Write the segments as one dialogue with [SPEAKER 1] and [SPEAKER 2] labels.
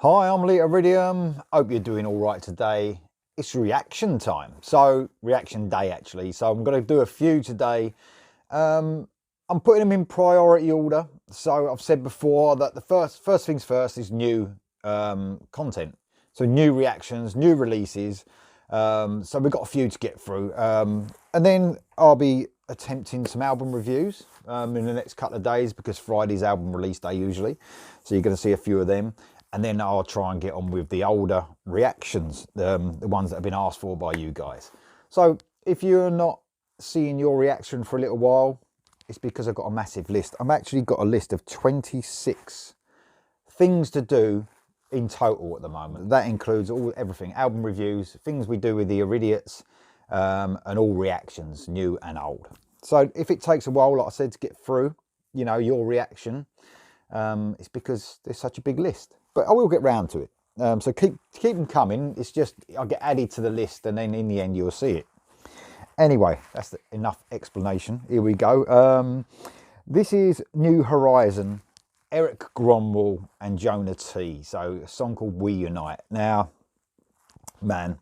[SPEAKER 1] Hi, I'm Iridium. Hope you're doing all right today. It's reaction time. So, reaction day actually. So I'm going to do a few today. I'm putting them in priority order. So I've said before that the first things first is new content. So new reactions, new releases. So we've got a few to get through. And then I'll be attempting some album reviews in the next couple of days, because Friday's album release day usually. So you're going to see a few of them. And then I'll try and get on with the older reactions, the ones that have been asked for by you guys. So if you're not seeing your reaction for a little while, it's because I've got a massive list. I've actually got a list of 26 things to do in total at the moment. That includes everything, album reviews, things we do with the Iridiots, and all reactions, new and old. So if it takes a while, like I said, to get through, you know, your reaction, it's because there's such a big list. But I will get round to it. So keep them coming. It's just I'll get added to the list, and then in the end you'll see it. Anyway, that's enough explanation. Here we go. This is New Horizon, Erik Gronwall and Jona T. So a song called We Unite. Now, man,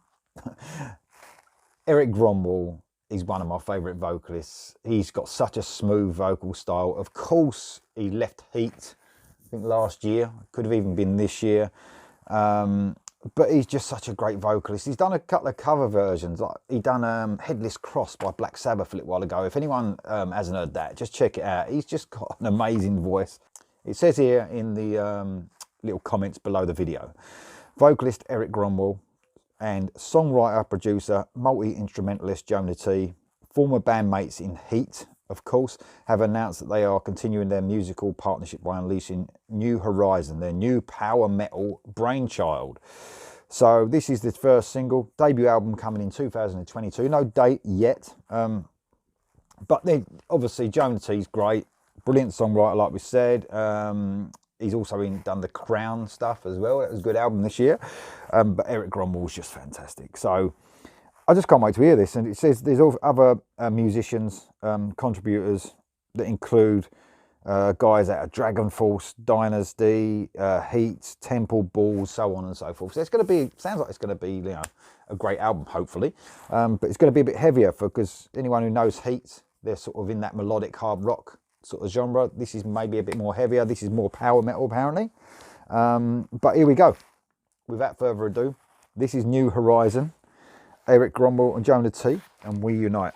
[SPEAKER 1] Erik Gronwall is one of my favourite vocalists. He's got such a smooth vocal style. Of course, he left Heat, I think last year, could have even been this year, but he's just such a great vocalist. He's done a couple of cover versions, like he done Headless Cross by Black Sabbath a little while ago. If anyone hasn't heard that, just check it out. He's just got an amazing voice. It says here in the little comments below the video, vocalist Erik Gronwall and songwriter, producer, multi-instrumentalist Jona T, former bandmates in Heat, of course, have announced that they are continuing their musical partnership by unleashing New Horizon, their new power metal brainchild. So this is the first single, debut album coming in 2022. No date yet, but then obviously Jona T's great, brilliant songwriter, like we said. He's also done the Crown stuff as well. It was a good album this year, but Erik Gronwall's just fantastic. So I just can't wait to hear this. And it says there's other musicians, contributors that include guys out of Dragon Force, Dynasty, Heat, Temple Balls, so on and so forth. So it's going to be, sounds like it's going to be, you know, a great album, hopefully. But it's going to be a bit heavier because anyone who knows Heat, they're sort of in that melodic hard rock sort of genre. This is maybe a bit more heavier. This is more power metal, apparently. But here we go. Without further ado, this is New Horizon, Erik Gronwall and Jona T, and We Unite.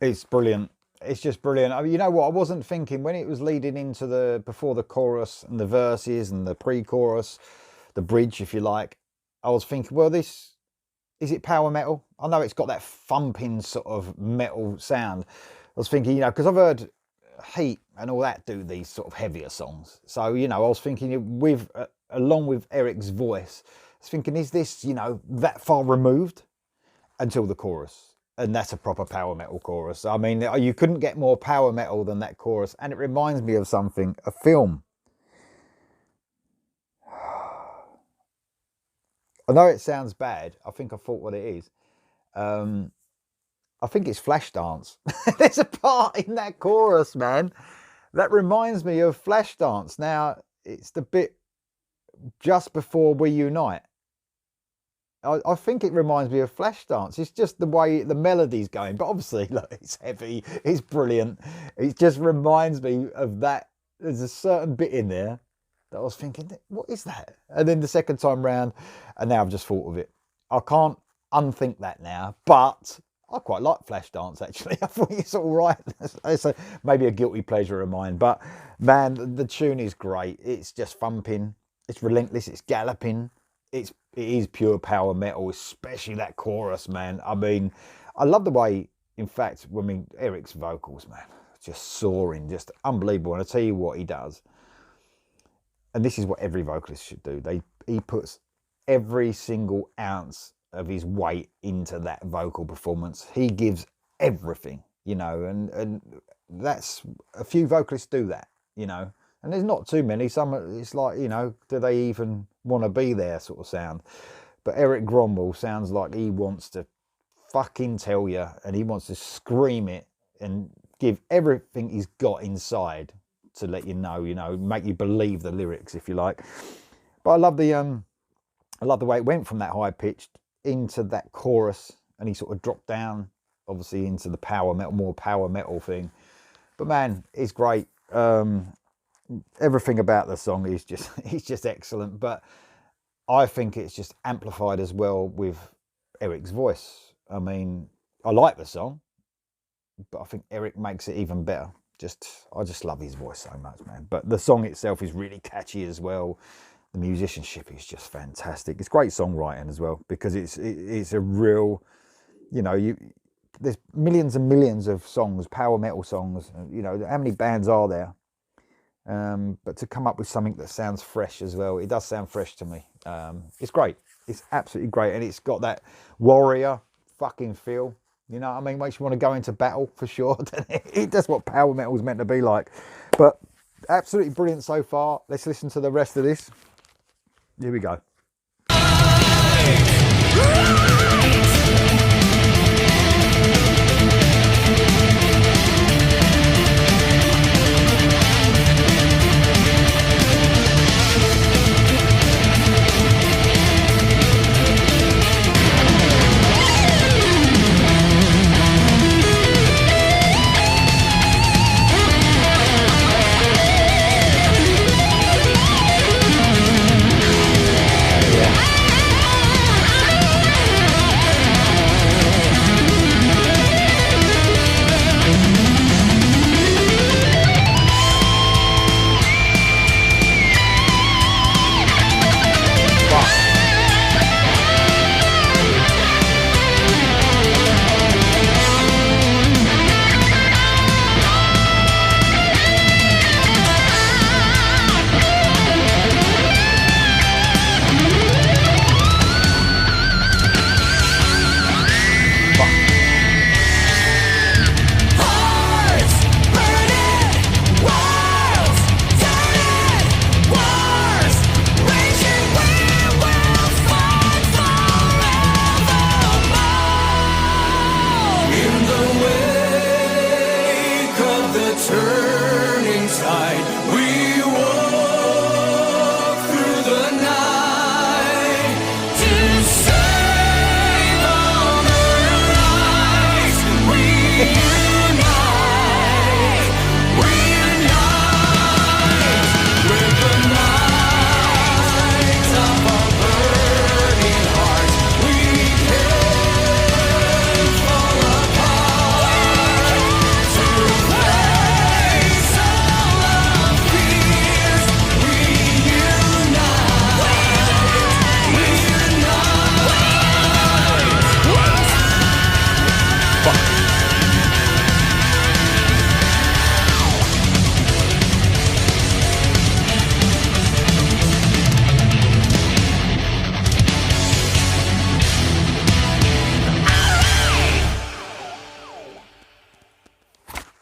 [SPEAKER 1] It's brilliant. It's just brilliant. I mean, you know what? I wasn't thinking when it was leading into before the chorus and the verses and the pre-chorus, the bridge, if you like. I was thinking, well, is it power metal? I know it's got that thumping sort of metal sound. I was thinking, because I've heard Heat and all that do these sort of heavier songs. So, I was thinking along with Erik's voice, I was thinking, is this, that far removed until the chorus? And that's a proper power metal chorus. I mean, you couldn't get more power metal than that chorus. And it reminds me of something, a film. I know it sounds bad. I think I thought what it is. I think it's Flashdance. There's a part in that chorus, man, that reminds me of Flashdance. Now, it's the bit just before We Unite. I think it reminds me of Flashdance. It's just the way the melody's going. But obviously, look, it's heavy. It's brilliant. It just reminds me of that. There's a certain bit in there that I was thinking, what is that? And then the second time round, and now I've just thought of it. I can't unthink that now, but I quite like Flashdance, actually. I thought it's all right. It's maybe a guilty pleasure of mine. But, man, the tune is great. It's just thumping. It's relentless. It's galloping. It is pure power metal, especially that chorus, man. I mean, I love the way, in fact, Erik's vocals, man, just soaring, just unbelievable. And I tell you what he does, and this is what every vocalist should do. He puts every single ounce of his weight into that vocal performance. He gives everything, and that's, a few vocalists do that, and there's not too many. Some, it's like, do they even want to be there sort of sound? But Erik Gronwall sounds like he wants to fucking tell you, and he wants to scream it and give everything he's got inside to let you know, make you believe the lyrics, if you like. But I love the way it went from that high pitched into that chorus, and he sort of dropped down, obviously, into the power metal, more power metal thing. But man, it's great. Everything about the song is just excellent. But I think it's just amplified as well with Erik's voice. I mean, I like the song, but I think Erik makes it even better. I just love his voice so much, man. But the song itself is really catchy as well. The musicianship is just fantastic. It's great songwriting as well, because it's a real, there's millions and millions of songs, power metal songs. How many bands are there? But to come up with something that sounds fresh as well, it does sound fresh to me. It's great. It's absolutely great, and it's got that warrior fucking feel. You know what I mean? Makes you want to go into battle for sure. That's what power metal is meant to be like. But absolutely brilliant so far. Let's listen to the rest of this. Here we go.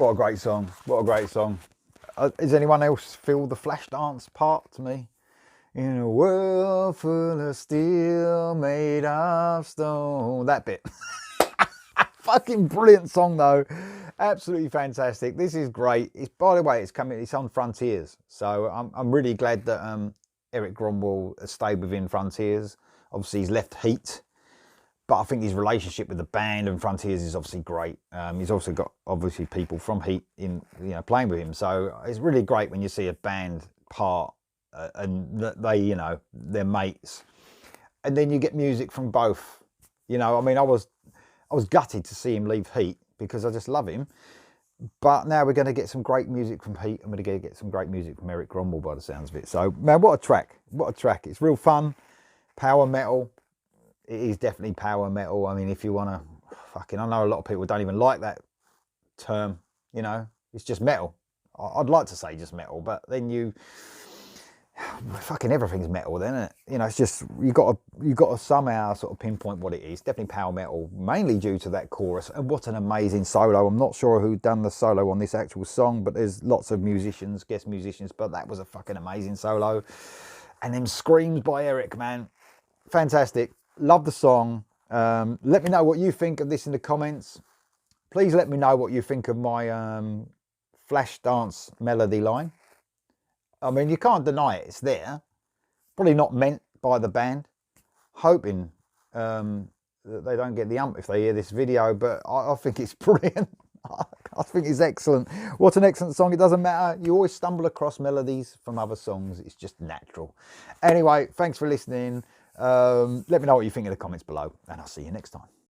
[SPEAKER 1] What a great song. What a great song. Does anyone else feel the flash dance part to me? In a world full of steel made of stone. That bit. Fucking brilliant song though. Absolutely fantastic. This is great. It's, by the way, it's on Frontiers. So I'm really glad that Erik Gronwall has stayed within Frontiers. Obviously he's left Heat, but I think his relationship with the band and Frontiers is obviously great. He's also got obviously people from Heat in playing with him. So it's really great when you see a band part and they they're mates, and then you get music from both. I mean, I was gutted to see him leave Heat because I just love him. But now we're going to get some great music from Heat, and we're going to get some great music from Erik Gronwall by the sounds of it. So, man, what a track. What a track. It's real fun. Power metal. It is definitely power metal. I mean, if you want to... I know a lot of people don't even like that term, It's just metal. I'd like to say just metal, but then fucking everything's metal then, isn't it? It's just you got to somehow sort of pinpoint what it is. Definitely power metal, mainly due to that chorus. And what an amazing solo. I'm not sure who done the solo on this actual song, but there's lots of musicians, guest musicians, but that was a fucking amazing solo. And them screams by Erik, man, fantastic. Love the song. Let me know what you think of this in the comments. Please let me know what you think of my flash dance melody line. I mean, you can't deny it. It's there. Probably not meant by the band. Hoping that they don't get the ump if they hear this video, but I think it's brilliant. I think it's excellent. What an excellent song. It doesn't matter. You always stumble across melodies from other songs. It's just natural. Anyway, thanks for listening. Let me know what you think in the comments below, and I'll see you next time.